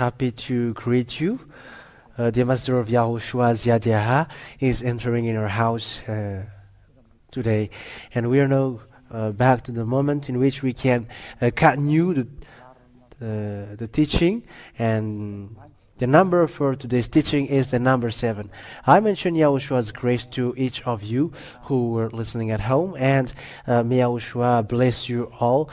Happy to greet you. The ambassador of YAHOSHUAH, Ziadiaha, is entering in our house today. And we are now back to the moment in which we can continue the teaching. And the number for today's teaching is the number 7. I mentioned YAHOSHUAH's grace to each of you who were listening at home. And may YAHOSHUAH bless you all.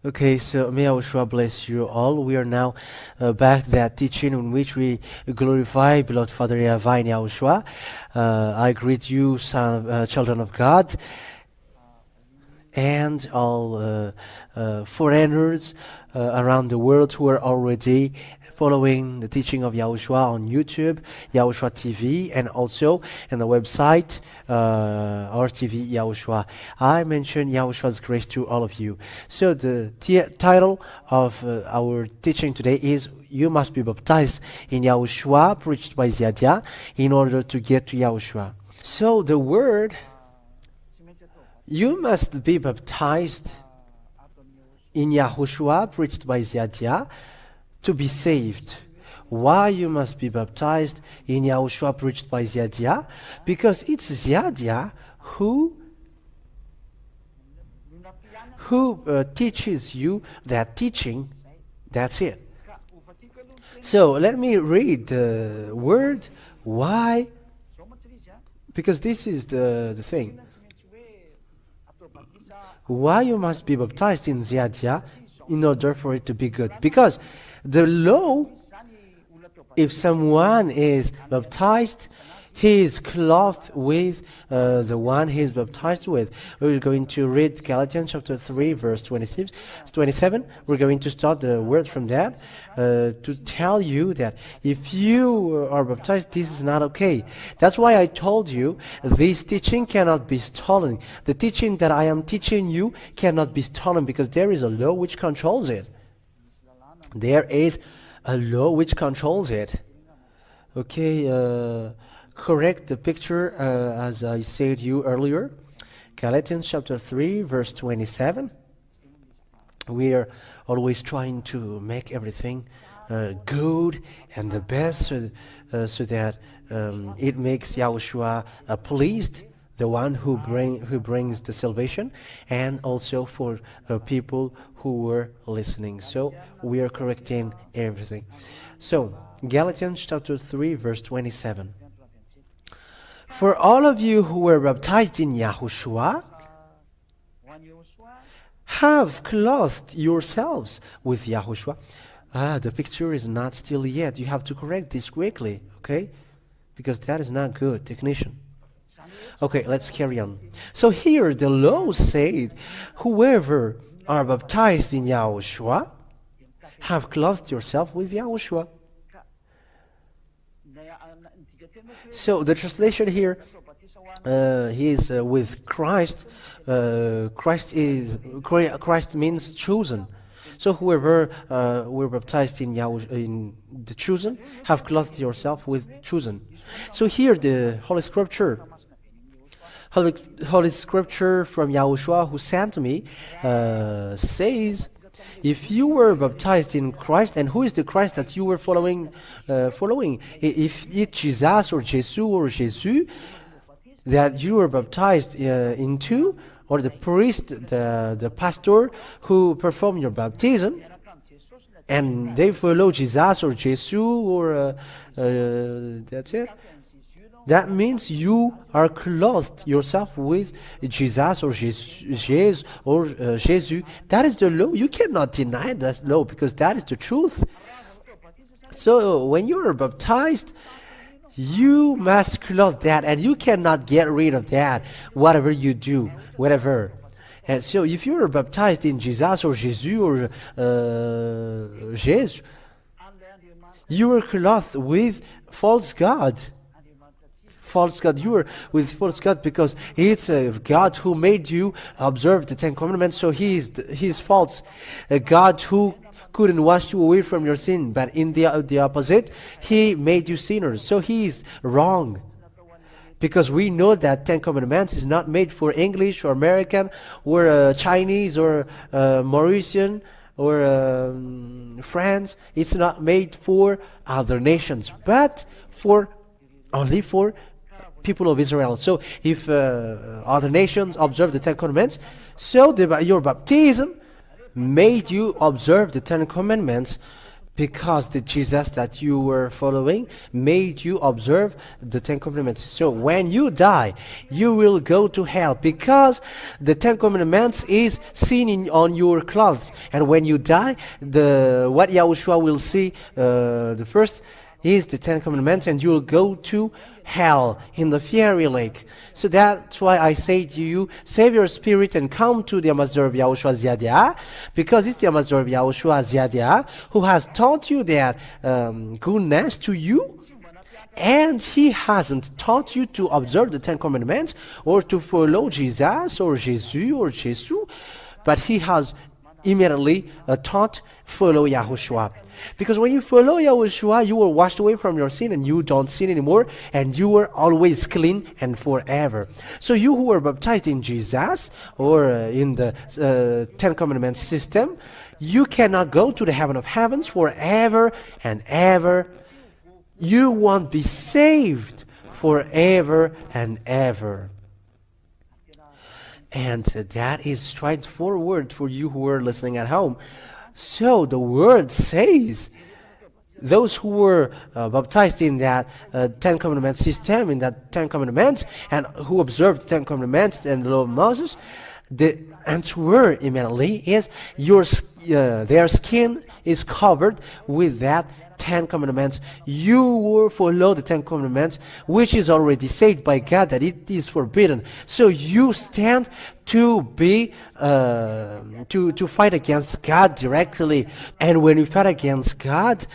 Okay, so may YAHOSHUAH bless you all. We are now back to that teaching in which we glorify beloved Father Yahweh in YAHOSHUAH. I greet you, children of God, and all foreigners around the world who are already following the teaching of YAHOSHUAH on YouTube, YAHOSHUAH TV, and also in the website, our TV YAHOSHUAH. I mentioned YAHOSHUAH's grace to all of you. So the title of our teaching today is You Must Be Baptized in YAHOSHUAH, preached by Ziadia, in order to get to YAHOSHUAH. So the word, you must be baptized in YAHOSHUAH, preached by Ziadia, to be saved. Why you must be baptized in YAHOSHUAH, preached by Ziadia? Because it's Ziadia who teaches you that teaching. That's it. So let me read the word why, because this is the thing. Why you must be baptized in Ziadia in order for it to be good. Because the law, if someone is baptized, he is clothed with the one he is baptized with. We're going to read Galatians chapter 3, verse 27. We're going to start the word from that to tell you that if you are baptized, this is not okay. That's why I told you this teaching cannot be stolen. The teaching that I am teaching you cannot be stolen because there is a law which controls it. There is a law which controls it. Okay, correct the picture as I said to you earlier. Galatians chapter 3, verse 27. We are always trying to make everything good and the best so that it makes YAHOSHUAH pleased, the one who brings the salvation, and also for people who were listening. So we are correcting everything. So Galatians chapter 3, verse 27. For all of you who were baptized in YAHOSHUAH have clothed yourselves with YAHOSHUAH. The picture is not still yet. You have to correct this quickly, okay? Because that is not good, technician. Okay, let's carry on. So here the law said, whoever are baptized in YAHOSHUAH have clothed yourself with YAHOSHUAH. So the translation here is with Christ. Christ means chosen. So whoever were baptized in the chosen have clothed yourself with chosen. So here the Holy Scripture from YAHOSHUAH who sent me says, if you were baptized in Christ, and who is the Christ that you were following? If it's Jesus or Jesus that you were baptized into, or the priest, the pastor who performed your baptism, and they follow Jesus or Jesus or that's it. That means you are clothed yourself with Jesus or Jesus or Jesus. That is the law. You cannot deny that law because that is the truth. So when you are baptized, you must clothe that, and you cannot get rid of that, whatever you do, whatever. And so if you are baptized in Jesus or Jesus or Jesus, you are clothed with false God. False God. You are with false God because it's a God who made you observe the 10 Commandments, so he is false. A God who couldn't wash you away from your sin, but in the opposite, he made you sinners. So he is wrong. Because we know that 10 Commandments is not made for English or American or Chinese or Mauritian or France. It's not made for other nations, but for only for people of Israel. So if other nations observe the Ten Commandments, so your baptism made you observe the Ten Commandments, because the Jesus that you were following made you observe the Ten Commandments. So when you die, you will go to hell, because the Ten Commandments is seen on your clothes. And when you die, what Yahushua will see the first is the Ten Commandments, and you will go to hell in the fiery lake. So that's why I say to you, save your spirit and come to the Ambassador of Yahushua Ziadia, because it's the Ambassador of Yahushua Ziadia who has taught you that goodness to you, and he hasn't taught you to observe the Ten Commandments or to follow Jesus or Jesus, but he has immediately taught follow Yahushua. Because when you follow Yahushua, you were washed away from your sin and you don't sin anymore, and you are always clean and forever. So you who were baptized in Jesus or in the Ten Commandments system, you cannot go to the heaven of heavens forever and ever. You won't be saved forever and ever. And that is straightforward for you who are listening at home. So the word says, those who were baptized in that Ten Commandments system, in that Ten Commandments, and who observed the Ten Commandments and the law of Moses, the answer immediately is their skin is covered with that Ten Commandments. You will follow the Ten Commandments, which is already said by God that it is forbidden. So you stand to be to fight against God directly. And when you fight against God,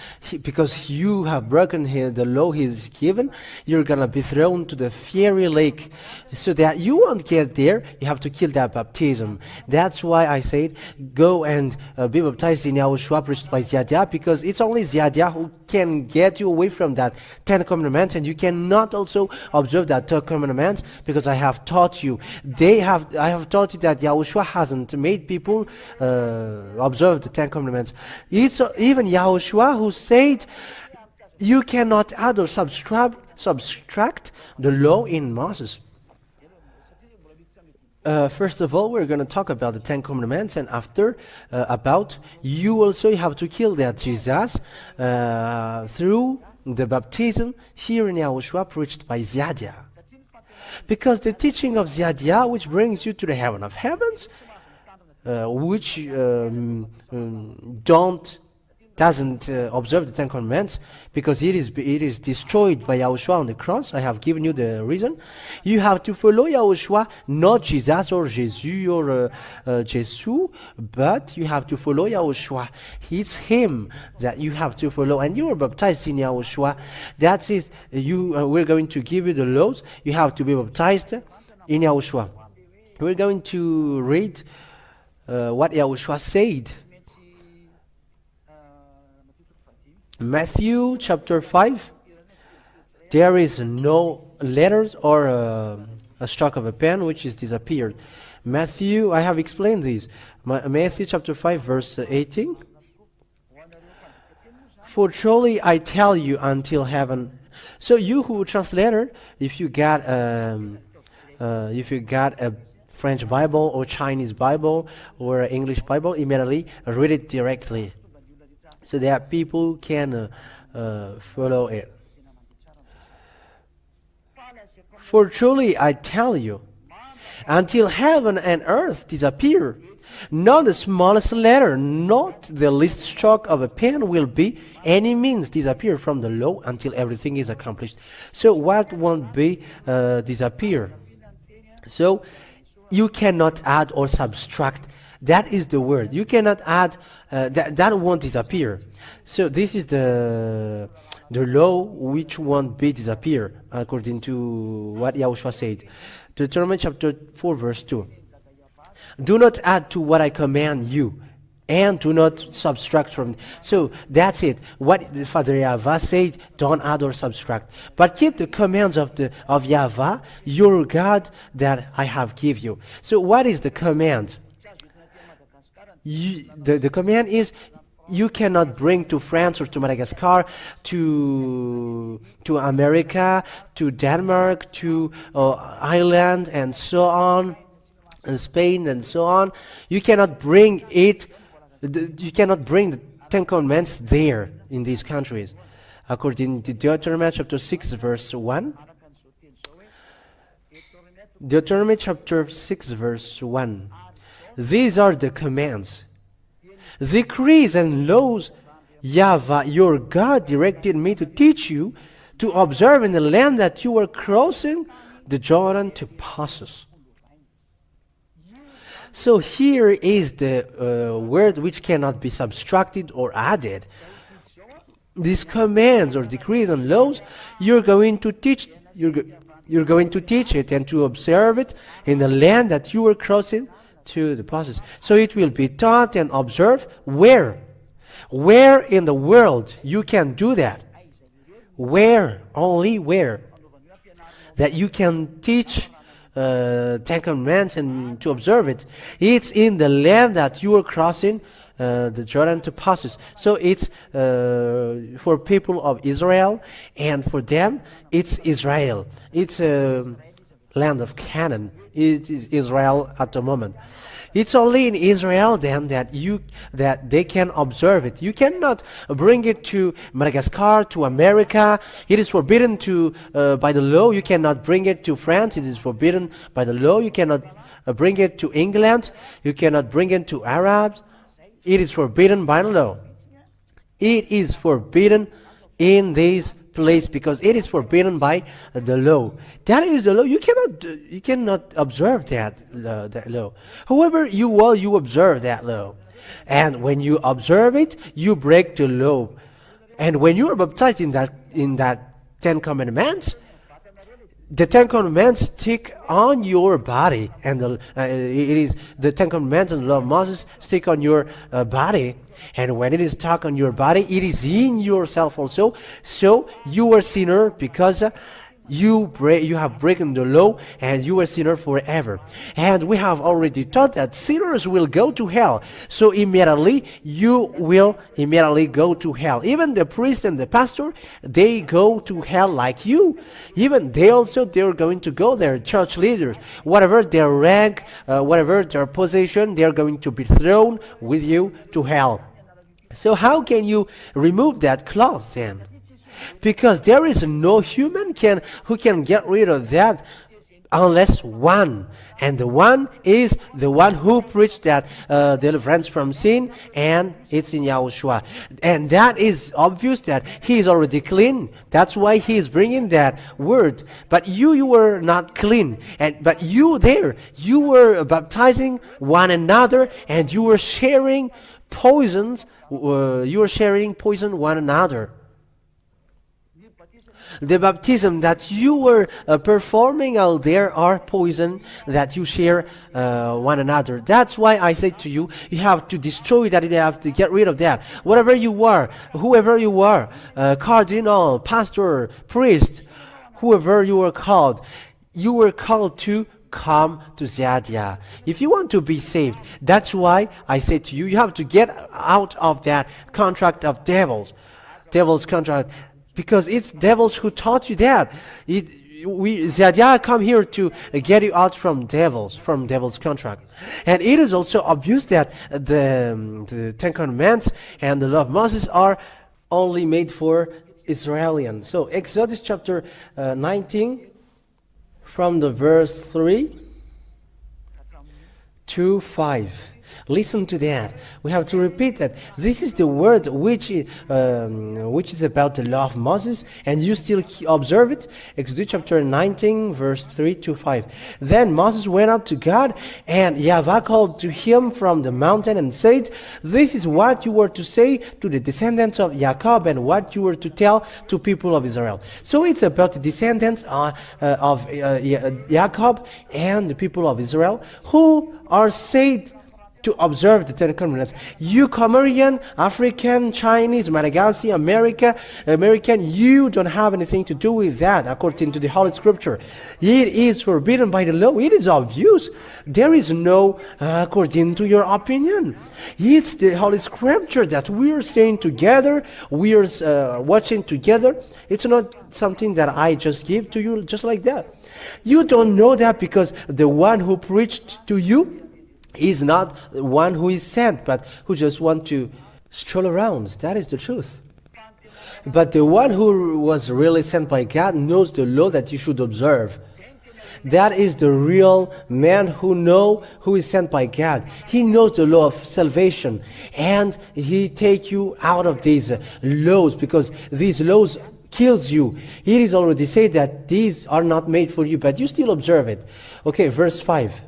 because you have broken the law He's given, you're gonna be thrown to the fiery lake. So that you won't get there, you have to kill that baptism. That's why I said, go and be baptized in Yahushua preached by Ziadia, because it's only Ziadia who can get you away from that Ten Commandments, and you cannot also observe that Ten Commandments, because I have taught you. I have taught you that Yahushua hasn't made people observe the Ten Commandments. It's even Yahushua who said you cannot add or subtract the law in Moses. First of all, we're going to talk about the Ten Commandments, and after about you also have to kill that Jesus through the baptism here in Yahushua preached by Ziadia. Because the teaching of Ziadia, which brings you to the heaven of heavens, which doesn't observe the Ten Commandments, because it is destroyed by Yahushua on the cross. I have given you the reason. You have to follow Yahushua, not Jesus or Jesus or Jesus, but you have to follow Yahushua. It's Him that you have to follow, and you are baptized in Yahushua. That's it. We're going to give you the laws. You have to be baptized in Yahushua. We're going to read what Yahushua said. Matthew chapter 5, there is no letters or a stroke of a pen which is disappeared. Matthew, I have explained this. Matthew chapter 5 verse 18. For truly I tell you until heaven. So you who translator, if you got a French Bible or Chinese Bible or English Bible, immediately read it directly, so that people can follow it. For truly I tell you, until heaven and earth disappear, not the smallest letter, not the least stroke of a pen will be any means disappear from the law until everything is accomplished. So what won't be disappear? So you cannot add or subtract. That is the word. You cannot add, that won't disappear. So this is the law which won't be disappear, according to what Yahushua said. Deuteronomy chapter 4 verse 2. Do not add to what I command you, and do not subtract from. So that's it. What the Father Yahweh said, don't add or subtract, but keep the commands of Yahweh, your God, that I have give you. So what is the command? The command is you cannot bring to France or to Madagascar, to America, to Denmark, to Ireland, and so on, and Spain, and so on. You cannot bring it. You cannot bring the Ten Commandments there in these countries, according to Deuteronomy chapter 6, verse 1. Deuteronomy chapter 6, verse 1. These are the commands, decrees, and laws Yahweh your God directed me to teach you to observe in the land that you are crossing the Jordan to possess. So here is the word which cannot be subtracted or added. These commands or decrees and laws, you're going to teach. You're going to teach it and to observe it in the land that you are crossing to the possess. So it will be taught and observed where? Where in the world you can do that? Where? Only where? That you can teach Ten Commandments and to observe it. It's in the land that you are crossing the Jordan to possess. So it's for people of Israel, and for them it's Israel. It's a land of Canaan. It is Israel at the moment. It's only in Israel then that they can observe it. You cannot bring it to Madagascar, to America. It is forbidden to by the law. You cannot bring it to France. It is forbidden by the law. You cannot bring it to England. You cannot bring it to Arabs. It is forbidden by the law. It is forbidden in this place because it is forbidden by the law. That is the law. You cannot observe that law. However, you observe that law, and when you observe it, you break the law. And when you are baptized in that Ten Commandments, the Ten Commandments stick on your body, and it is the Ten Commandments and the law of Moses stick on your body. And when it is stuck on your body, it is in yourself also. So you are sinner because you have broken the law, and you are sinner forever. And we have already taught that sinners will go to hell. So immediately you will immediately go to hell. Even the priest and the pastor, they go to hell like you. Even they're going to go there. Church leaders, whatever their rank, whatever their position, they're going to be thrown with you to hell. So how can you remove that cloth then? Because there is no human who can get rid of that unless one. And the one is the one who preached that deliverance from sin, and it's in YAHOSHUAH. And that is obvious that he is already clean. That's why he is bringing that word. But you were not clean. But you were baptizing one another, and you were sharing poisons. You were sharing poison one another. The baptism that you were performing out there are poison that you share one another. That's why I say to you, you have to destroy that. You have to get rid of that. Whatever you are, whoever you are, cardinal, pastor, priest, whoever you were called to come to Ziadia. If you want to be saved, that's why I say to you, you have to get out of that contract of devil's contract. Because it's devils who taught you that. Ziadia come here to get you out from devil's contract. And it is also obvious that the Ten Commandments and the law of Moses are only made for Israelians. So Exodus chapter 19, from the verse 3 to 5. Listen to that. We have to repeat that. This is the word which is about the law of Moses, and you still observe it. Exodus chapter 19, verse 3 to 5. Then Moses went up to God, and Yahweh called to him from the mountain and said, "This is what you were to say to the descendants of Jacob, and what you were to tell to people of Israel." So it's about the descendants of Jacob and the people of Israel who are said to observe the Ten Commandments. You Comorian, African, Chinese, Malagasy, American, you don't have anything to do with that according to the Holy Scripture. It is forbidden by the law. It is obvious. There is no according to your opinion. It's the Holy Scripture that we are saying together, we are watching together. It's not something that I just give to you just like that. You don't know that because the one who preached to you is not the one who is sent, but who just want to stroll around. That is the truth. But the one who was really sent by God knows the law that you should observe. That is the real man who is sent by God. He knows the law of salvation, and he take you out of these laws, because these laws kills you. It is already said that these are not made for you, but you still observe it. Okay, verse 5.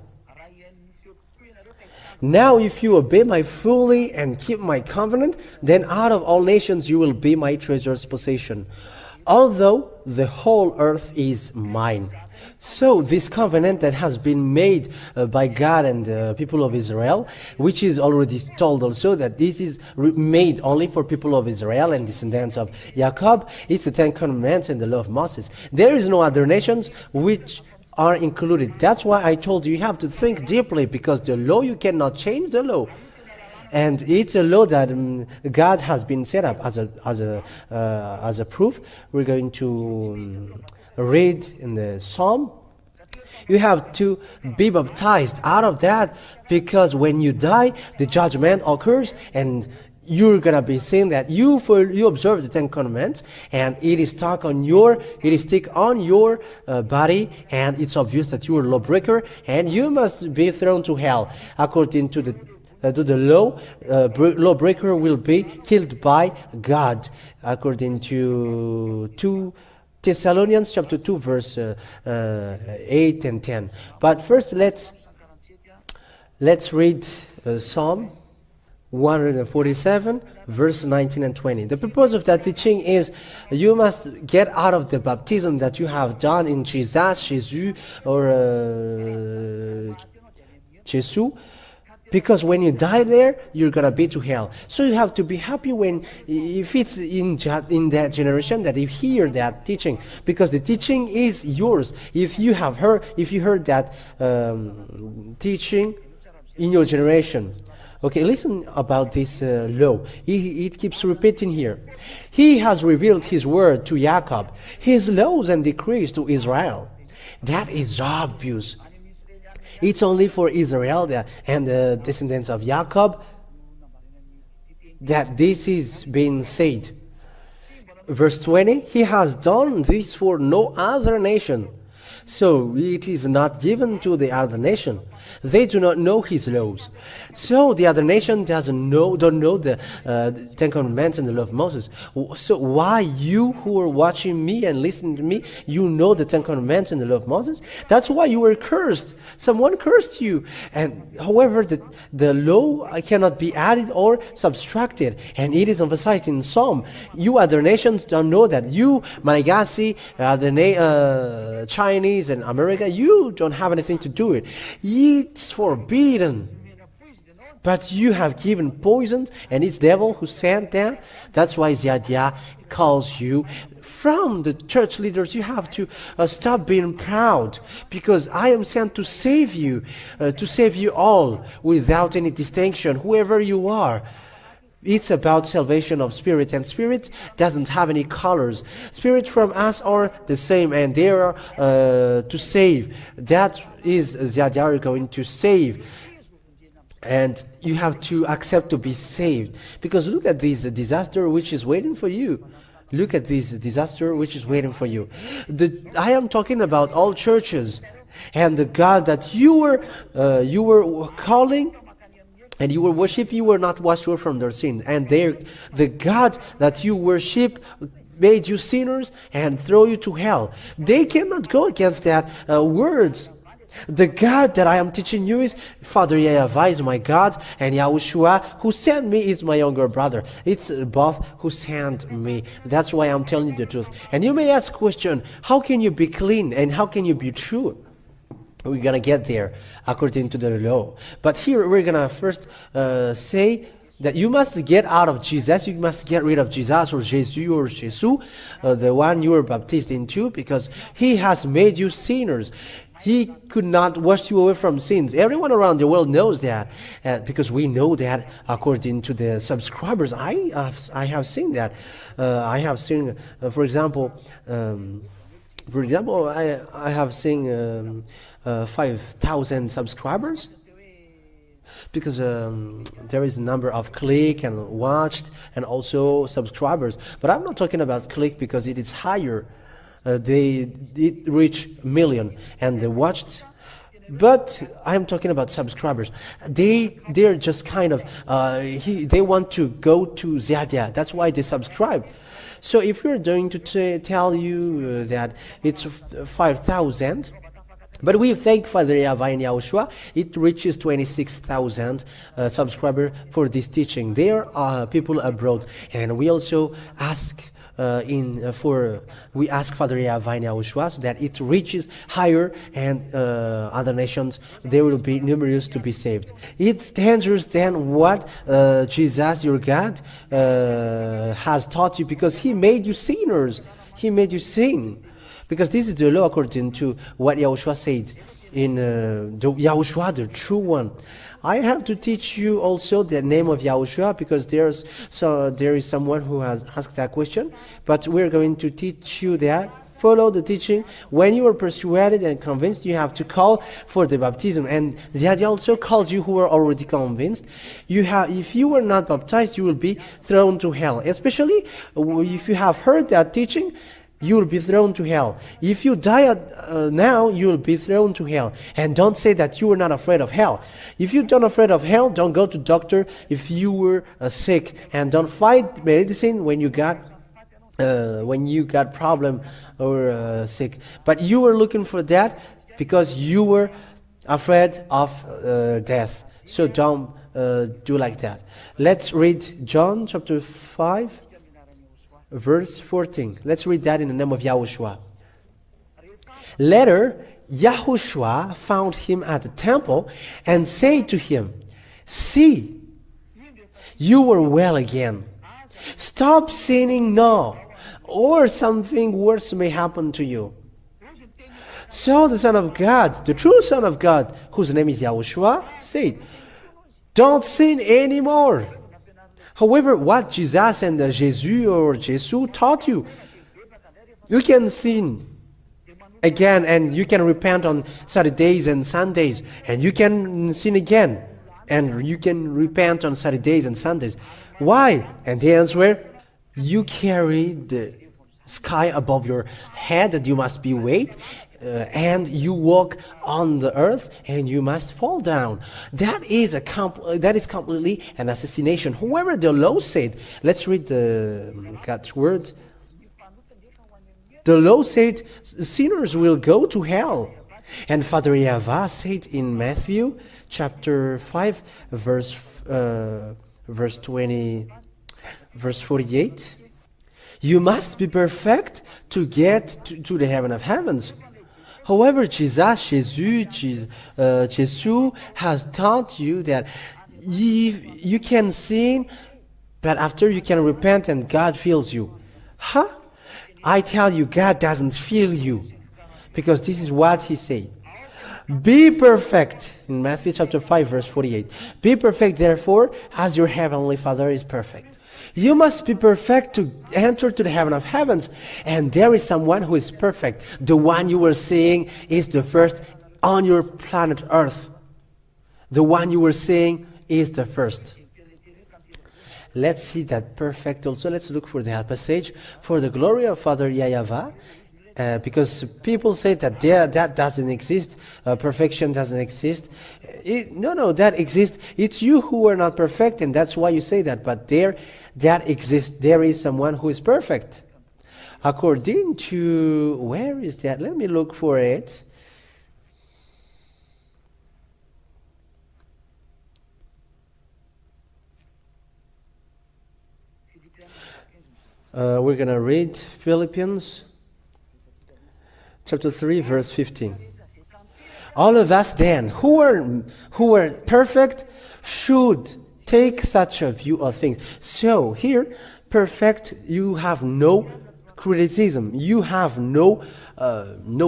Now if you obey my fully and keep my covenant, then out of all nations you will be my treasure's possession, although the whole earth is mine. So this covenant that has been made by God and the people of Israel, which is already told also that this is made only for people of Israel and descendants of Jacob, it's the Ten Commandments and the law of Moses. There is no other nations which are included. That's why I told you have to think deeply, because the law, you cannot change the law. And it's a law that God has been set up as a proof. We're going to read in the Psalm. You have to be baptized out of that, because when you die, the judgment occurs, and you're gonna be saying that you observe the Ten Commandments, and it is stuck on your body, and it's obvious that you are a lawbreaker, and you must be thrown to hell. According to the law, lawbreaker will be killed by God, according to 2 Thessalonians chapter 2 verse 8 and 10. But first let's read Psalm 147 verse 19 and 20. The purpose of that teaching is you must get out of the baptism that you have done in Jesus or Jesus, because when you die there, you're gonna be to hell. So you have to be happy if it's in that generation that you hear that teaching, because the teaching is yours. If you heard that teaching in your generation. Okay, listen about this law. It keeps repeating here. He has revealed his word to Jacob, his laws and decrees to Israel. That is obvious. It's only for Israel and the descendants of Jacob that this is being said. Verse 20, he has done this for no other nation. So it is not given to the other nation. They do not know his laws. So the other nation don't know the Ten Commandments and the law of Moses. So why you who are watching me and listening to me, you know the Ten Commandments and the law of Moses? That's why you were cursed. Someone cursed you. And however, the law cannot be added or subtracted. And it is emphasized in Psalm. You other nations don't know that. You, Malagasy, Chinese and America, you don't have anything to do with it. It's forbidden. But you have given poison, and it's devil who sent them. That's why Ziadia calls you. From the church leaders, you have to stop being proud, because I am sent to save you all without any distinction, whoever you are. It's about salvation of spirit, and spirit doesn't have any colors. Spirit from us are the same, and they are to save. That is Ziadia going to save. And you have to accept to be saved. Because look at this disaster which is waiting for you. Look at this disaster which is waiting for you. I am talking about all churches. And the God that you were calling and you were worship, you were not washed away from their sin. And the God that you worship made you sinners and throw you to hell. They cannot go against that words. The God that I am teaching you is Father Yahavah is my God, and YAHOSHUAH who sent me is my younger brother. It's both who sent me. That's why I'm telling you the truth. And you may ask question, how can you be clean and how can you be true? we're gonna get there according to the law. But here we're gonna first say that you must get out of Jesus, you must get rid of Jesus or Jesus, the one you were baptized into, because he has made you sinners. He could not wash you away from sins. Everyone around the world knows that, because we know that according to the subscribers. I have seen that. I have seen, for example, I have seen 5,000 subscribers, because there is a number of click and watched and also subscribers. But I'm not talking about click because it is higher. It reach million and they watched, but I'm talking about subscribers. They're just kind of they want to go to Ziadia. That's why they subscribe. So if we're going to tell you that it's 5,000, but we thank Father Yahavah and Yahushua, it reaches 26,000 subscribers for this teaching. There are people abroad, and we also ask we ask Father Yahavah and Yahushua so that it reaches higher, and other nations, there will be numerous to be saved. It's dangerous than what Jesus, your God, has taught you, because he made you sinners. He made you sin. Because this is the law according to what Yahushua said in Yahushua, the true one. I have to teach you also the name of Yahushua, because there is someone who has asked that question. But we're going to teach you that. Follow the teaching. When you are persuaded and convinced, you have to call for the baptism. And Ziadia also called you who are already convinced. If you were not baptized, you will be thrown to hell. Especially if you have heard that teaching, you will be thrown to hell. If you die now, you will be thrown to hell. And don't say that you are not afraid of hell. If you're not afraid of hell, don't go to doctor if you were sick. And don't fight medicine when you got problem or sick. But you were looking for that because you were afraid of death. So don't do like that. Let's read John chapter 5. Verse 14. Let's read that in the name of Yahushua. Later, Yahushua found him at the temple and said to him, "See, you were well again. Stop sinning now, or something worse may happen to you." So the Son of God, the true Son of God, whose name is Yahushua, said, "Don't sin anymore." However, what Jesus and Jesus or Jesus taught you, you can sin again, and you can repent on Saturdays and Sundays, and you can sin again, and you can repent on Saturdays and Sundays. Why? And the answer, you carry the sky above your head, and you must be weight, and you walk on the earth, and you must fall down. That is completely an assassination. However, the law said, let's read God's word. The law said sinners will go to hell. And Father Yahavah said in Matthew chapter 5, verse 48, you must be perfect to get to the heaven of heavens. However, Jesus has taught you that you can sin, but after you can repent and God feels you. Huh? I tell you, God doesn't feel you, because this is what he said. Be perfect, in Matthew chapter 5, verse 48. Be perfect, therefore, as your heavenly Father is perfect. You must be perfect to enter to the heaven of heavens. And there is someone who is perfect. The one you were seeing is the first on your planet Earth. The one you were seeing is the first. Let's see that perfect also. Let's look for that passage. For the glory of Father Yahavah. Because people say that that doesn't exist, perfection doesn't exist. No, that exists. It's you who are not perfect, and that's why you say that. But that exists. There is someone who is perfect. According to, where is that? Let me look for it. We're going to read Philippians chapter 3, verse 15. All of us then, who are perfect, should take such a view of things. So here, perfect, you have no criticism, you have no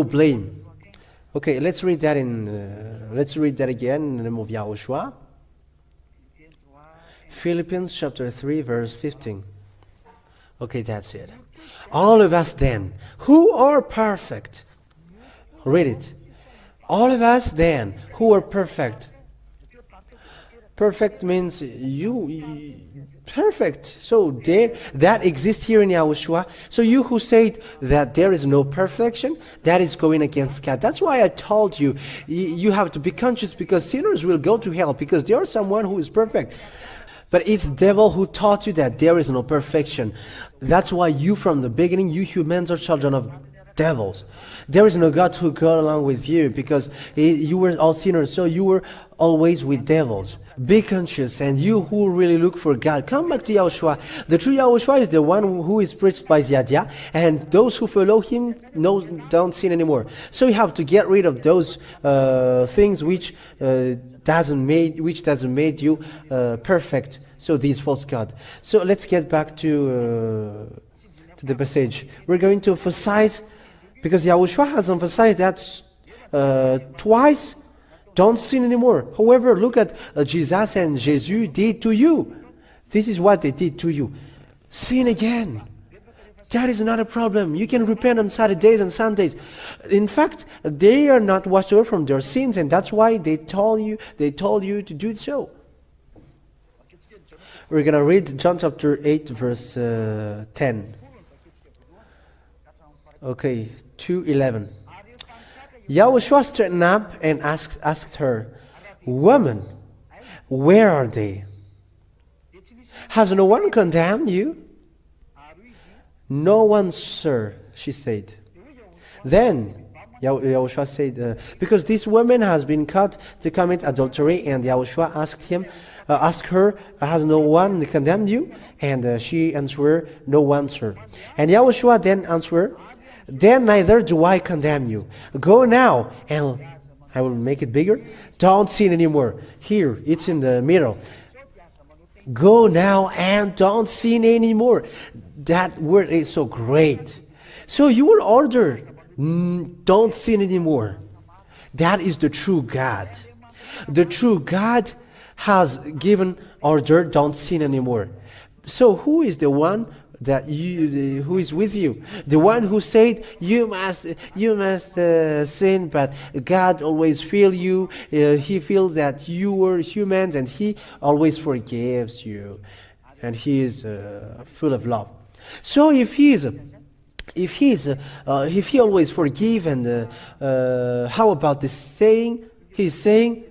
blame. Okay, let's read that again in the name of YAHOSHUAH. Philippians chapter 3, verse 15. Okay, that's it. All of us then, who are perfect. Read it. All of us then, who are perfect. Perfect means perfect. So that exists here in YAHOSHUAH. So you who said that there is no perfection, that is going against God. That's why I told you, you have to be conscious, because sinners will go to hell because there is someone who is perfect. But it's the devil who taught you that there is no perfection. That's why you, from the beginning, you humans are children of devils. There is no God who go along with you, because you were all sinners, so you were always with devils. Be conscious, and you who really look for God, come back to YAHOSHUAH. The true YAHOSHUAH is the one who is preached by Ziadia, and those who follow him don't sin anymore. So you have to get rid of those things which doesn't make you perfect. So these false God. So let's get back to the passage. We're going to emphasize, because YAHOSHUAH has emphasized that twice. Don't sin anymore. However, look at Jesus and Jesus did to you. This is what they did to you. Sin again. That is not a problem. You can repent on Saturdays and Sundays. In fact, they are not washed over from their sins, and that's why they told you to do so. We're going to read John chapter 8, verse 10. Okay, 2:11. YAHOSHUAH straightened up and asked her, "Woman, where are they? Has no one condemned you?" "No one, sir," she said. Then YAHOSHUAH said, because this woman has been caught to commit adultery, and YAHOSHUAH asked her, "Has no one condemned you?" And she answered, "No one, sir." And YAHOSHUAH then answered, "Then neither do I condemn you. Go now," and I will make it bigger. "Don't sin anymore." Here, it's in the middle. Go now and don't sin anymore. That word is so great. So you were ordered, don't sin anymore. That is the true God. The true God has given order, don't sin anymore. So who is the one who is with you? The one who said you must sin, but God always feel you. He feels that you were humans, and He always forgives you, and He is full of love. So if He always forgive, and how about this saying? He's saying,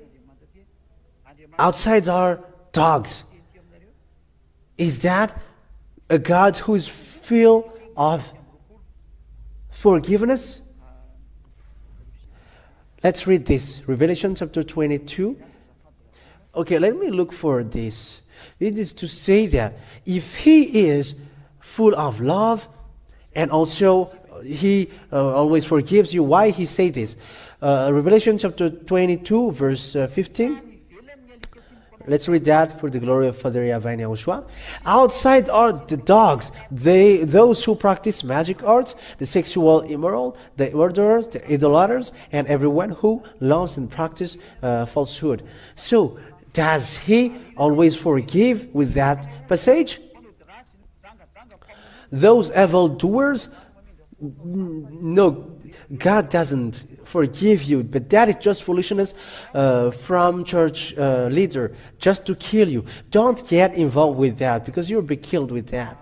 outside are dogs. Is that a God who is filled of forgiveness? Let's read this. Revelation chapter 22. Okay, let me look for this. It is to say that if He is full of love, and also He always forgives you, why He say this? Revelation chapter 22, verse 15. Let's read that for the glory of Father Yahweh and YAHOSHUAH. Outside are the dogs, those who practice magic arts, the sexual immoral, the murderers, the idolaters, and everyone who loves and practices falsehood. So, does He always forgive with that passage? Those evildoers? No, God doesn't forgive you, but that is just foolishness from church leader, just to kill you. Don't get involved with that, because you'll be killed with that.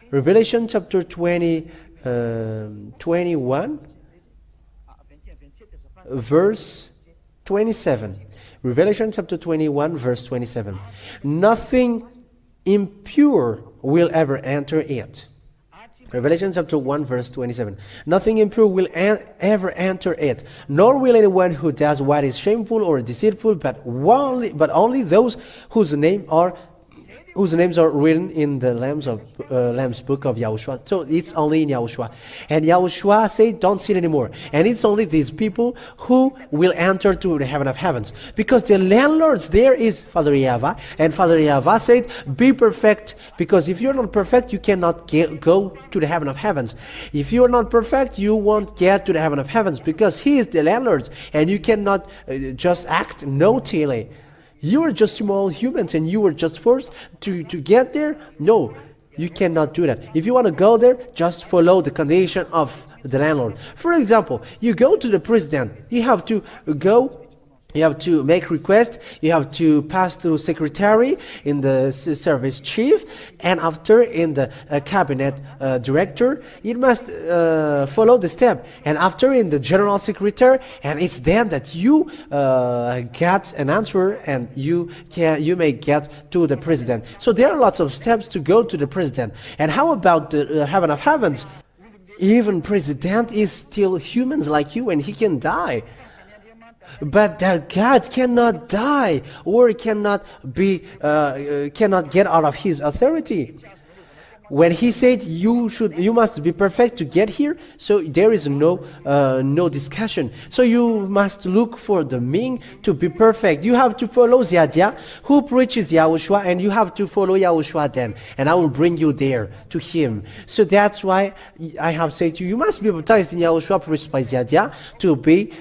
Revelation chapter 21, verse 27. Revelation chapter 21, verse 27. Nothing impure will ever enter it. Revelation chapter 1, verse 27. Nothing impure will ever enter it, nor will anyone who does what is shameful or deceitful, but only those whose names are whose names are written in the Lamb's book of Yahushua. So it's only in Yahushua. And Yahushua said, don't sin anymore. And it's only these people who will enter to the heaven of heavens. Because the landlords there is Father Yahweh. And Father Yahweh said, be perfect. Because if you're not perfect, you cannot go to the heaven of heavens. If you're not perfect, you won't get to the heaven of heavens. Because he is the landlord. And you cannot just act naughty. You are just small humans and you were just forced to get there? No, you cannot do that. If you want to go there, just follow the condition of the landlord. For example, you go to the president. You have to go. You have to make request. You have to pass through secretary in the service chief, and after in the cabinet director. It must follow the step, and after in the general secretary, and it's then that you get an answer, and you may get to the president. So there are lots of steps to go to the president. And how about the heaven of heavens? Even president is still humans like you, and he can die. But that God cannot die or cannot get out of his authority. When he said you must be perfect to get here, so there is no discussion. So you must look for the mean to be perfect. You have to follow Ziadia who preaches Yahushua, and you have to follow Yahushua then, and I will bring you there to him. So that's why I have said to you, you must be baptized in Yahushua preached by Ziadia to be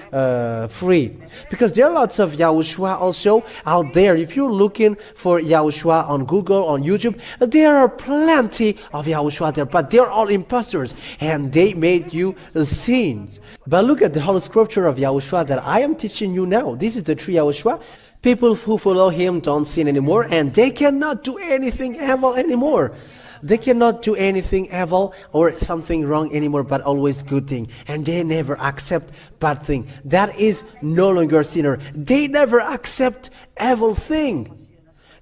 free. Because there are lots of Yahushua also out there. If you're looking for Yahushua on Google, on YouTube, there are plenty of Yahushua there, but they're all imposters, and they made you sin. But look at the Holy Scripture of Yahushua that I am teaching you now. This is the true Yahushua. People who follow him don't sin anymore, and they cannot do anything evil anymore. They cannot do anything evil or something wrong anymore, but always good thing. And they never accept bad thing. That is no longer sinner. They never accept evil thing.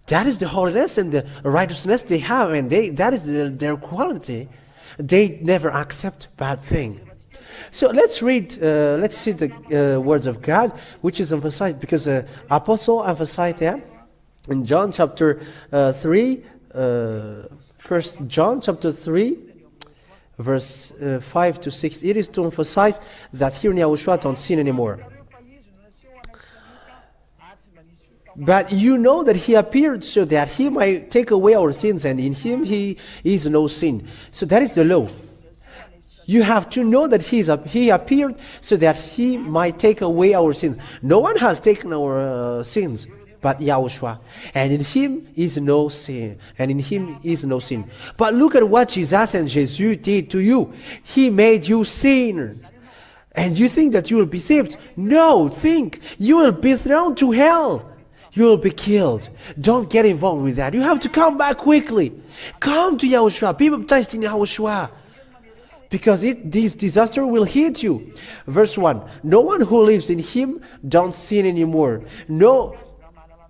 That is the holiness and the righteousness they have, and that is their quality. They never accept bad thing. So let's read, let's see the words of God, which is emphasized, because Apostle emphasized that in John chapter 3, 1 John chapter 3, verse 5 to 6. It is to emphasize that here in Yahushua don't sin anymore. But you know that he appeared so that he might take away our sins, and in him he is no sin. So that is the law. You have to know that he appeared so that he might take away our sins. No one has taken our sins but Yahushua. And in him is no sin. And in him is no sin. But look at what Jesus and Jesus did to you. He made you sinners. And you think that you will be saved? No, think. You will be thrown to hell. You will be killed. Don't get involved with that. You have to come back quickly. Come to Yahushua. Be baptized in Yahushua. Because this disaster will hit you. Verse 1. No one who lives in him don't sin anymore. No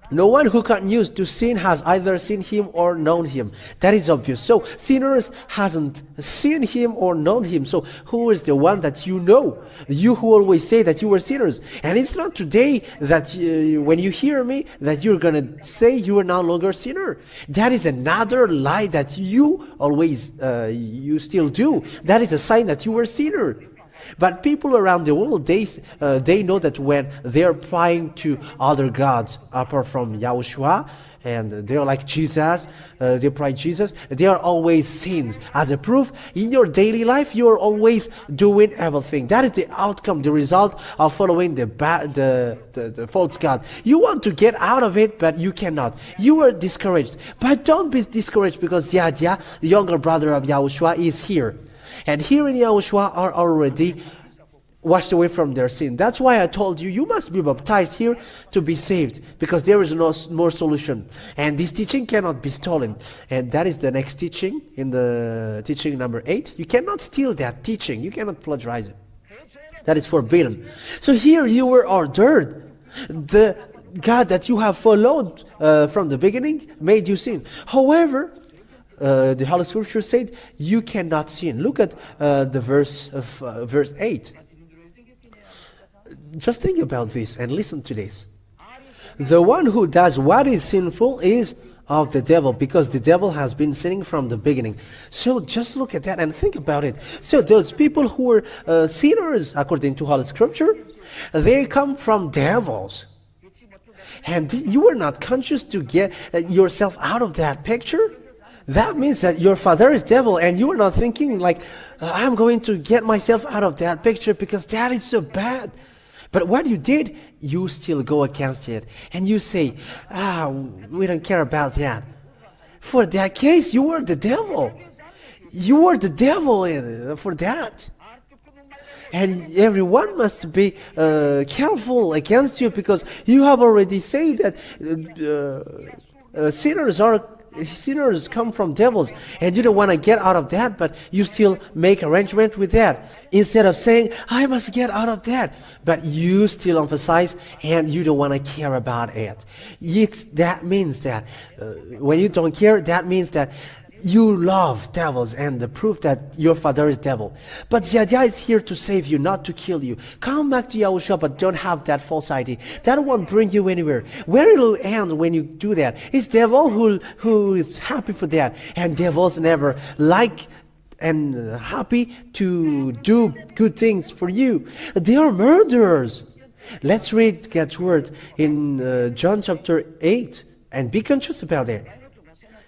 one who continues to sin has either seen him or known him. That is obvious. So sinners hasn't seen him or known him. So who is the one that you know? You who always say that you were sinners. And it's not today that when you hear me that you're going to say you are no longer a sinner. That is another lie that you always, you still do. That is a sign that you were a sinner. But people around the world, they know that when they're praying to other gods apart from Yahushua, and they're like Jesus, they pray Jesus, they are always sins. As a proof, in your daily life, you are always doing everything. That is the outcome, the result of following the false god. You want to get out of it, but you cannot. You are discouraged. But don't be discouraged, because Yadia, the younger brother of Yahushua, is here. And here in Yahushua are already washed away from their sin. That's why I told you, you must be baptized here to be saved, because there is no more solution. And this teaching cannot be stolen. And that is the next teaching, in the teaching number 8. You cannot steal that teaching. You cannot plagiarize it. That is forbidden. So here you were ordered. The God that you have followed from the beginning made you sin. However, the Holy Scripture said you cannot sin. Look at the verse 8. Just think about this and listen to this. The one who does what is sinful is of the devil, because the devil has been sinning from the beginning. So just look at that and think about it. So those people who were sinners, according to Holy Scripture, they come from devils. And you were not conscious to get yourself out of that picture. That means that your father is devil, and you are not thinking like, I'm going to get myself out of that picture because that is so bad. But what you did, you still go against it. And you say, we don't care about that. For that case, you were the devil. You were the devil for that. And everyone must be careful against you, because you have already said that sinners come from devils, and you don't want to get out of that, but you still make arrangement with that. Instead of saying, I must get out of that, but you still emphasize and you don't want to care about it. That means that when you don't care, that means that you love devils, and the proof that your father is devil. But the idea is here to save you, not to kill you. Come back to Yahushua, but don't have that false idea. That won't bring you anywhere. Where it will end when you do that is devil who is happy for that. And devils never like and happy to do good things for you. They are murderers. Let's read God's word in John chapter 8 and be conscious about it.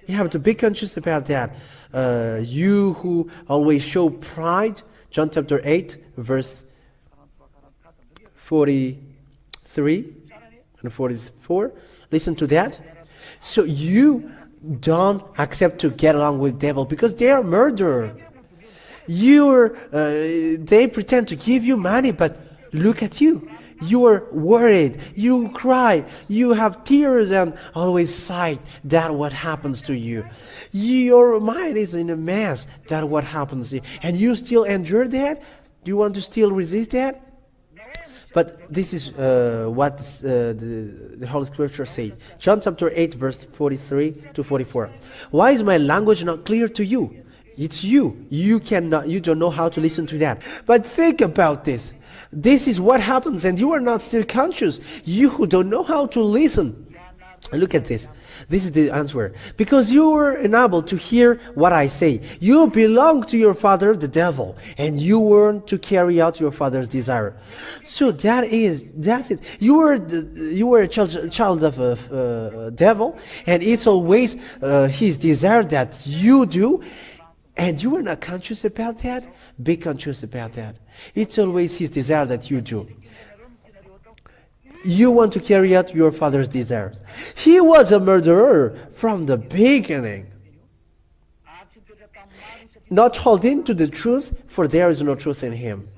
You have to be conscious about that. You who always show pride, John chapter 8, verse 43 and 44. Listen to that. So you don't accept to get along with devil because they are murderer. They pretend to give you money, but look at you. You are worried, you cry, you have tears and always sigh. That's what happens to you. Your mind is in a mess. That's what happens to you. And you still endure that? Do you want to still resist that? But this is what the Holy Scripture says. John chapter 8, verse 43 to 44. Why is my language not clear to you? It's you. You don't know how to listen to that. But think about this. This is what happens, and you are not still conscious. You who don't know how to listen. Look at this. This is the answer. Because you were unable to hear what I say. You belong to your father, the devil, and you weren't to carry out your father's desire. So that's it. You were a child of a devil, and it's always his desire that you do, and you are not conscious about that. Be conscious about that. It's always his desire that you do. You want to carry out your father's desires. He was a murderer from the beginning, not holding to the truth, for there is no truth in him.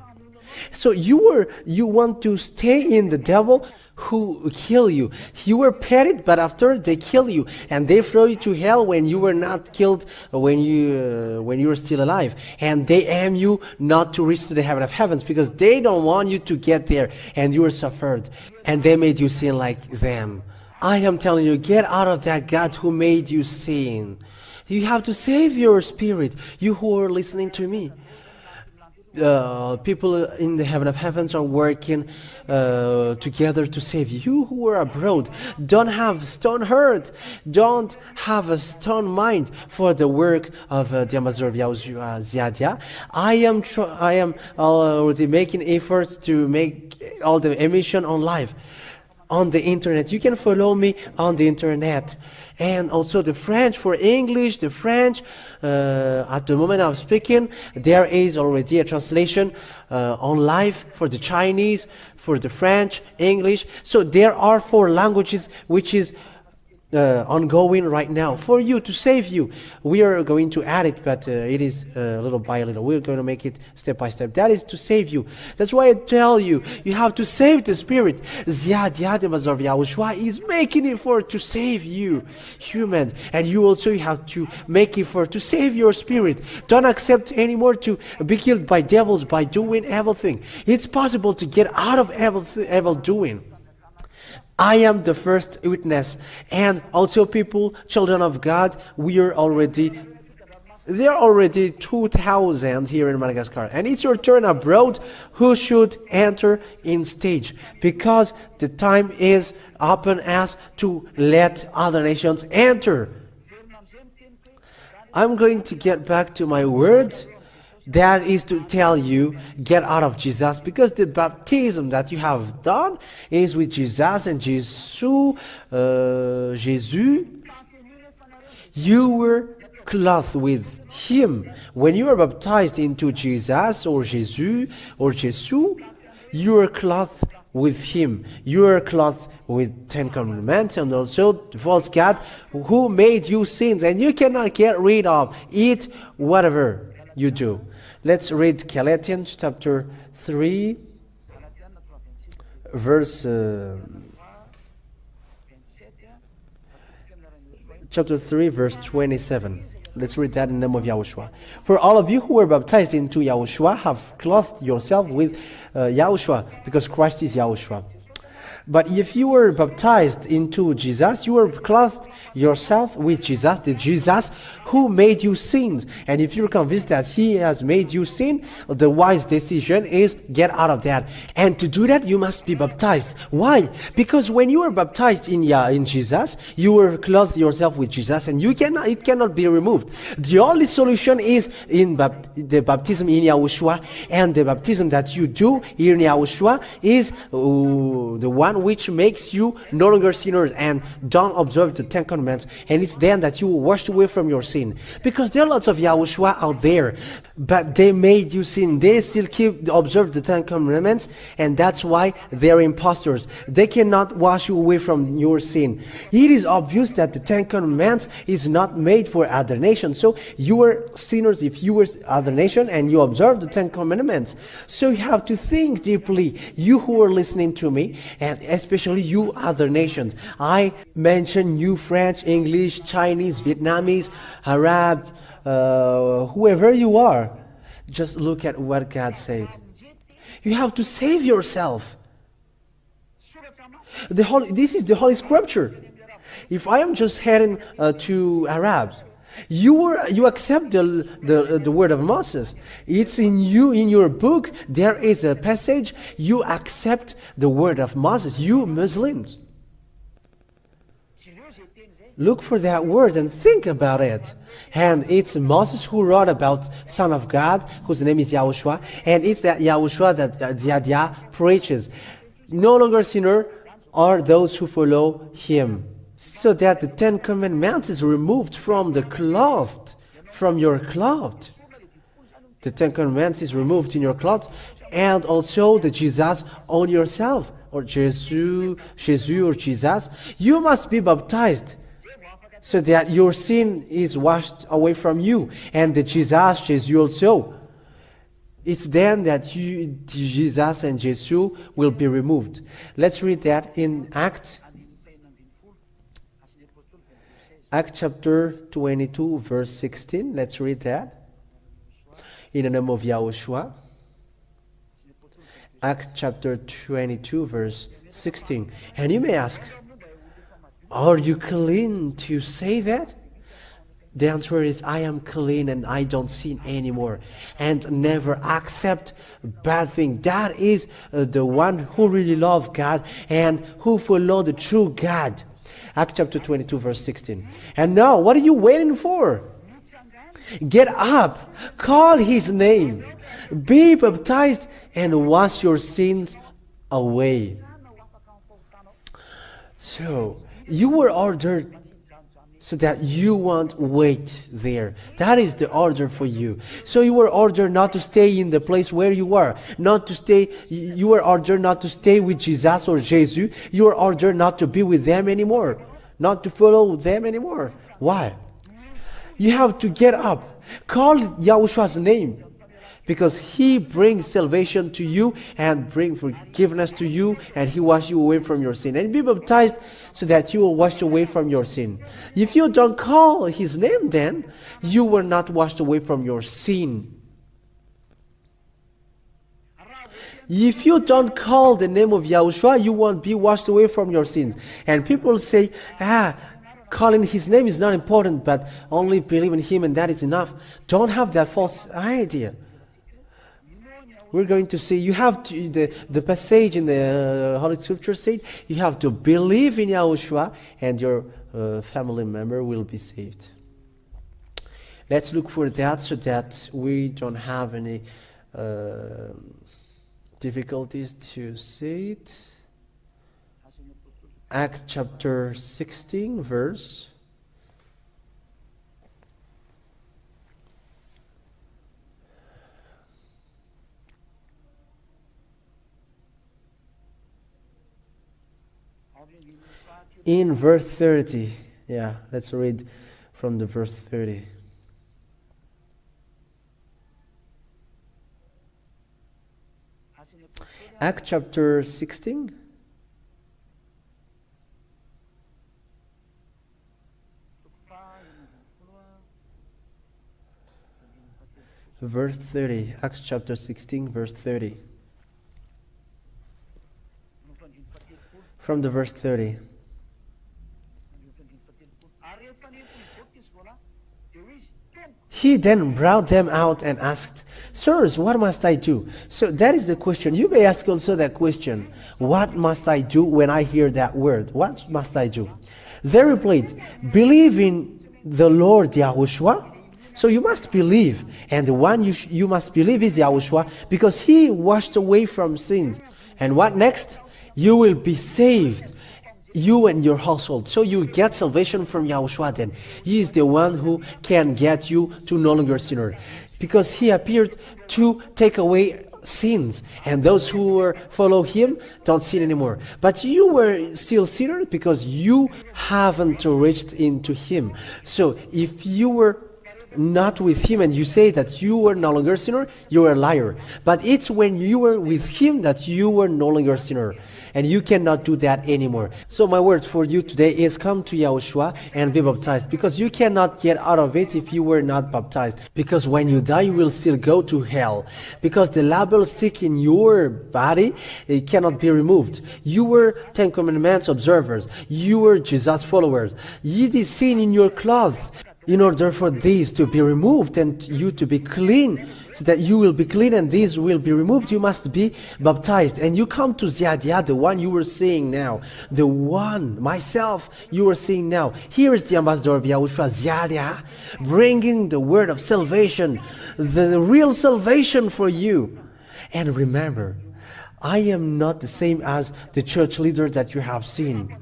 So you want to stay in the devil who kill you. You were petted, but after they kill you and they throw you to hell when you were not killed, when you were still alive, and they aim you not to reach to the heaven of heavens because they don't want you to get there, and you were suffered, and they made you sin like them. I am telling you, get out of that God who made you sin. You have to save your spirit. You who are listening to me. People in the heaven of heavens are working together to save you. You who are abroad, don't have stone heart, don't have a stone mind for the work of the ambassador of YAHOSHUAH Ziadia. I am already making efforts to make all the emission on live on the internet. You can follow me on the internet. And also the French for English, the French, at the moment I'm speaking, there is already a translation on live for the Chinese, for the French, English. So there are 4 languages which is ongoing right now for you, to save you. We are going to add it, but it is little by little. We're going to make it step by step. That is to save you. That's why I tell you, you have to save the spirit. Ziadia the Mazar Yahushua is making effort to save you, human. And you also have to make effort to save your spirit. Don't accept anymore to be killed by devils by doing everything. It's possible to get out of evil doing. I am the first witness, and also people, children of God, we are already There are already 2,000 here in Madagascar, and it's your turn abroad who should enter in stage, because the time is upon us to let other nations enter. I'm going to get back to my words. That is to tell you, get out of Jesus, because the baptism that you have done is with Jesus and Jesus. You were clothed with Him. When you are baptized into Jesus or Jesus, you are clothed with Him. You are clothed with 10 Commandments and also the false God who made you sins, and you cannot get rid of it, whatever you do. Let's read Galatians chapter 3, verse chapter 3, verse 27. Let's read that in the name of Yahushua. For all of you who were baptized into Yahushua have clothed yourself with Yahushua, because Christ is Yahushua. But if you were baptized into Jesus, you were clothed yourself with Jesus, the Jesus who made you sin. And if you're convinced that He has made you sin, the wise decision is get out of that. And to do that, you must be baptized. Why? Because when you are baptized in Jesus, you were clothed yourself with Jesus, and it cannot be removed. The only solution is in the baptism in Yahushua, and the baptism that you do here in Yahushua is the one which makes you no longer sinners and don't observe the 10 Commandments. And it's then that you will wash away from your sin. Because there are lots of Yahushua out there, but they made you sin. They still observe the 10 Commandments, and that's why they're imposters. They cannot wash you away from your sin. It is obvious that the 10 Commandments is not made for other nations. So you were sinners if you were other nation and you observe the 10 Commandments. So you have to think deeply, you who are listening to me, and especially you other nations. I mention you French, English, Chinese, Vietnamese, Arab, whoever you are. Just look at what God said. You have to save yourself. This is the Holy Scripture. If I am just heading to Arabs, you accept the word of Moses. It's in you, in your book. There is a passage. You accept the word of Moses. You Muslims, look for that word and think about it. And it's Moses who wrote about Son of God, whose name is Yahushua, and it's that Yahushua that Yahya preaches. No longer sinner are those who follow him. So that the 10 Commandments is removed from the cloth, from your cloth. The 10 Commandments is removed in your cloth, and also the Jesus on yourself, or Jesus or Jesus. You must be baptized, so that your sin is washed away from you, and the Jesus also. It's then that Jesus and Jesus will be removed. Let's read that in Acts chapter 22, verse 16. Let's read that in the name of Yahushua. Acts chapter 22, verse 16. And you may ask, are you clean to say that? The answer is, I am clean and I don't sin anymore and never accept bad thing. That is the one who really love God and who follow the true God. Acts chapter 22, verse 16. And now, what are you waiting for? Get up, call His name, be baptized, and wash your sins away. So, you were ordered so that you won't wait there. That is the order for you. So you were ordered not to stay in the place where you are. You were ordered not to stay with Jesus or Jesus. You were ordered not to be with them anymore. Not to follow them anymore. Why? You have to get up. Call Yahushua's name. Because He brings salvation to you and bring forgiveness to you, and He washes you away from your sin. And be baptized so that you will wash away from your sin. If you don't call His name, then you will not washed away from your sin. If you don't call the name of Yahushua, you won't be washed away from your sins. And people say, calling His name is not important, but only believe in Him and that is enough. Don't have that false idea. We're going to see, you have to, the passage in the Holy Scripture said, you have to believe in Yahushua and your family member will be saved. Let's look for that so that we don't have any difficulties to see it. Acts chapter 16, verse. In verse 30. Yeah, let's read from the verse 30. Acts chapter 16. Verse 30. Acts chapter 16, verse 30. From the verse 30. He then brought them out and asked, Sirs, what must I do? So that is the question. You may ask also that question. What must I do when I hear that word? What must I do? They replied, believe in the Lord Yahushua. So you must believe. And the one you must believe is Yahushua because He washed away from sins. And what next? You will be saved. You and your household. So you get salvation from Yahushua then. He is the one who can get you to no longer sinner. Because He appeared to take away sins. And those who follow Him don't sin anymore. But you were still sinner because you haven't reached into Him. So if you were not with Him and you say that you were no longer sinner, you are a liar. But it's when you were with Him that you were no longer sinner. And you cannot do that anymore. So my word for you today is come to Yahushua and be baptized. Because you cannot get out of it if you were not baptized. Because when you die, you will still go to hell. Because the label stick in your body, it cannot be removed. You were Ten Commandments observers. You were Jesus followers. It is seen in your clothes. In order for these to be removed and you to be clean, so that you will be clean and these will be removed, you must be baptized. And you come to Ziadia, the one you were seeing now. The one, myself, you were seeing now. Here is the ambassador of Yahushua, Ziadia, bringing the word of salvation, the real salvation for you. And remember, I am not the same as the church leader that you have seen.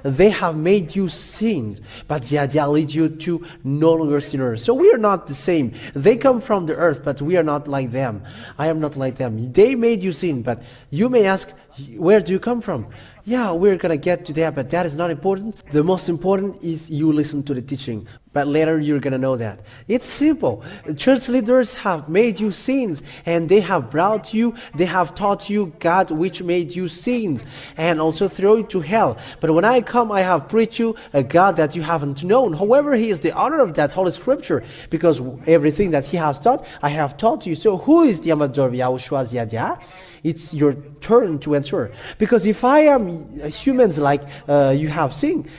They have made you sins, but Ziadia leads you to no longer sinners. So we are not the same. They come from the earth, but we are not like them. I am not like them. They made you sin, but you may ask, where do you come from? Yeah, we're going to get to that, but that is not important. The most important is you listen to the teaching. But later you're going to know that. It's simple. Church leaders have made you sins, and they have brought you, they have taught you God which made you sins, and also throw you to hell. But when I come, I have preached you a God that you haven't known. However, He is the honor of that Holy Scripture, because everything that He has taught, I have taught you. So who is the ambassador of Yahushua Ziadia? It's your turn to answer. Because if I am humans like you have seen,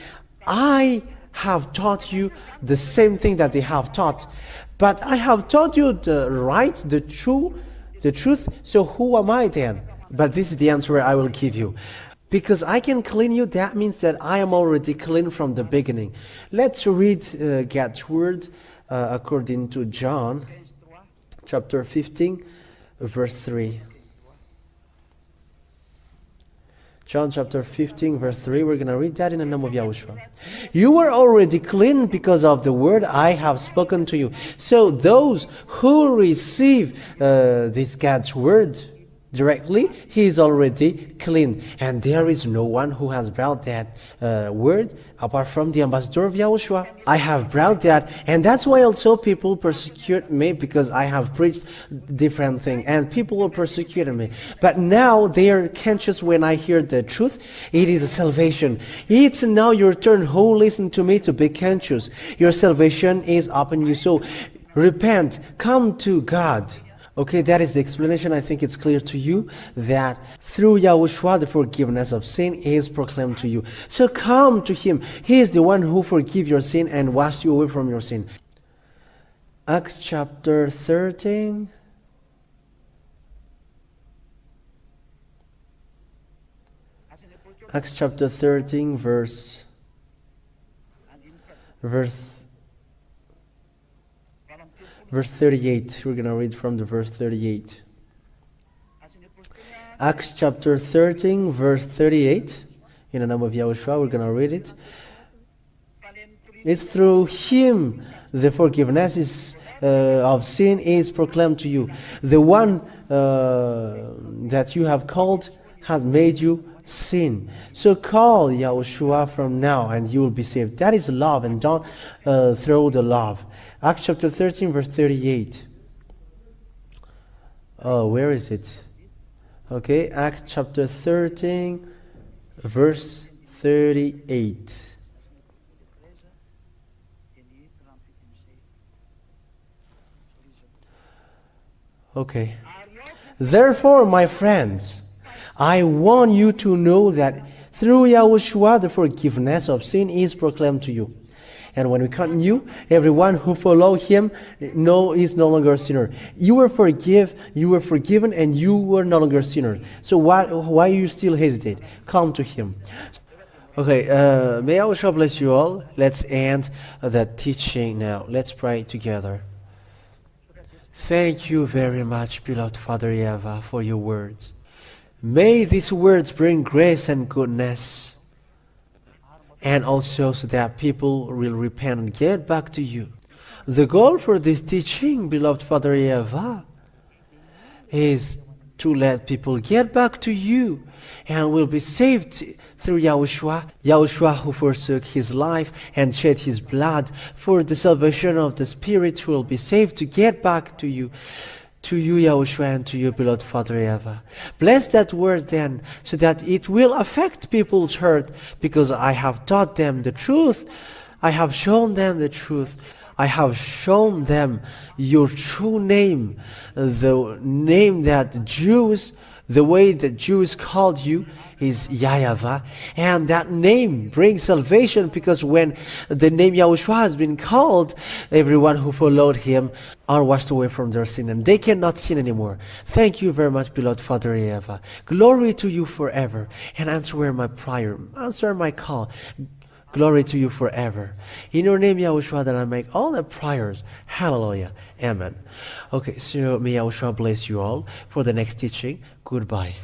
I have taught you the same thing that they have taught. But I have taught you the right, the truth. So who am I then? But this is the answer I will give you. Because I can clean you, that means that I am already clean from the beginning. Let's read God's word according to John chapter 15, verse 3. John chapter 15, verse 3, we're going to read that in the name of Yahushua. You were already clean because of the word I have spoken to you. So those who receive this God's word directly, he is already clean. And there is no one who has brought that word apart from the ambassador of Yahushua. I have brought that, and that's why also people persecute me, because I have preached different things, and people are persecuting me. But now they are conscious when I hear the truth. It is a salvation. It's now your turn, who listen to me, to be conscious. Your salvation is upon you. So repent, come to God. Okay, that is the explanation. I think it's clear to you that through Yahushua the forgiveness of sin is proclaimed to you. So come to Him. He is the one who forgives your sin and washes you away from your sin. Acts chapter 13. Acts chapter 13, verse 38. We're going to read from the verse 38. Acts chapter 13, verse 38. In the name of Yahushua, we're going to read it. It's through Him the forgiveness of sin is proclaimed to you. The one that you have called has made you sin. So call Yahushua from now and you will be saved. That is love, and don't throw the love. Acts chapter 13, verse 38. Oh, where is it? Okay, Acts chapter 13, verse 38. Okay. Therefore, my friends, I want you to know that through Yahushua the forgiveness of sin is proclaimed to you. And when we continue, everyone who follows Him is no longer a sinner. You were forgiven, and you were no longer a sinner. So why you still hesitate? Come to Him. Okay, may Yahushua bless you all. Let's end that teaching now. Let's pray together. Thank you very much, beloved Father Eva, for your words. May these words bring grace and goodness, and also so that people will repent and get back to you. The goal for this teaching, beloved Father Eva, is to let people get back to you and will be saved through Yahushua. Yahushua who forsook his life and shed his blood for the salvation of the spirit will be saved to get back to you. To you, Yahushua, and to you, beloved Father Eva. Bless that word then, so that it will affect people's heart, because I have taught them the truth. I have shown them the truth. I have shown them your true name, the name that the way that Jews called you is Yahweh, and that name brings salvation, because when the name Yahushua has been called, everyone who followed Him are washed away from their sin, and they cannot sin anymore. Thank you very much, beloved Father Eva. Glory to you forever, and answer my prayer, answer my call. Glory to you forever. In your name, Yahushua, that I make all the prayers. Hallelujah. Amen. Okay, so may Yahushua bless you all for the next teaching. Goodbye.